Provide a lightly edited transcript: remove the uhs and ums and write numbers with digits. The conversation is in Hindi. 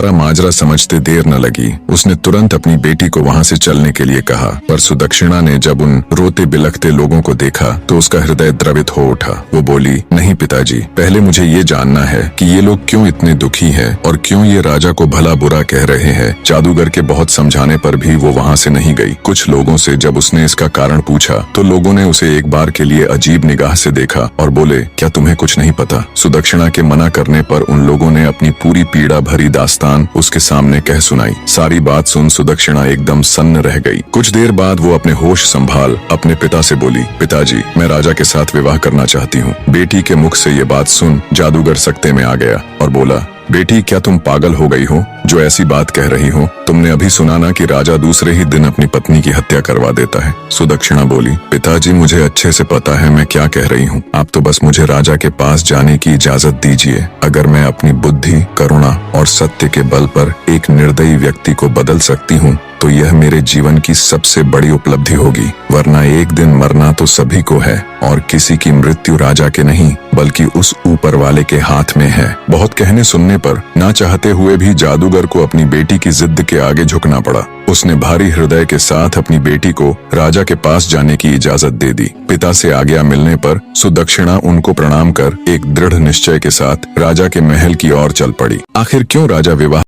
सारा माजरा समझते देर न लगी। उसने तुरंत अपनी बेटी को वहाँ से चलने के लिए कहा, पर सुदक्षिणा ने जब उन रोते बिलखते लोगों को देखा तो उसका हृदय द्रवित हो उठा। वो बोली, नहीं पिताजी, पहले मुझे ये जानना है कि ये लोग क्यों इतने दुखी हैं और क्यों ये राजा को भला बुरा कह रहे हैं। जादूगर के बहुत समझाने पर भी वो वहाँ से नहीं गई। कुछ लोगों से जब उसने इसका कारण पूछा तो लोगों ने उसे एक बार के लिए अजीब निगाह से देखा और बोले, क्या तुम्हें कुछ नहीं पता? सुदक्षिणा के मना करने पर उन लोगों ने अपनी पूरी पीड़ा भरी दास्तान उसके सामने कह सुनाई। सारी बात सुन सुदक्षिणा एकदम सन्न रह गई। कुछ देर बाद वो अपने होश संभाल अपने पिता से बोली, पिताजी, मैं राजा के साथ विवाह करना चाहती हूँ। बेटी के मुख से ये बात सुन जादूगर सकते में आ गया और बोला, बेटी, क्या तुम पागल हो गई हो जो ऐसी बात कह रही हो? तुमने अभी सुना ना कि राजा दूसरे ही दिन अपनी पत्नी की हत्या करवा देता है। सुदक्षिणा बोली, पिताजी, मुझे अच्छे से पता है मैं क्या कह रही हूँ। आप तो बस मुझे राजा के पास जाने की इजाजत दीजिए। अगर मैं अपनी बुद्धि, करुणा और सत्य के बल पर एक निर्दयी व्यक्ति को बदल सकती हूँ तो यह मेरे जीवन की सबसे बड़ी उपलब्धि होगी। वरना एक दिन मरना तो सभी को है और किसी की मृत्यु राजा के नहीं बल्कि उस ऊपर वाले के हाथ में है। बहुत कहने सुनने पर ना चाहते हुए भी जादूगर को अपनी बेटी की जिद के आगे झुकना पड़ा। उसने भारी हृदय के साथ अपनी बेटी को राजा के पास जाने की इजाजत दे दी। पिता से आज्ञा मिलने पर सुदक्षिणा उनको प्रणाम कर एक दृढ़ निश्चय के साथ राजा के महल की ओर चल पड़ी। आखिर क्यों राजा विवाह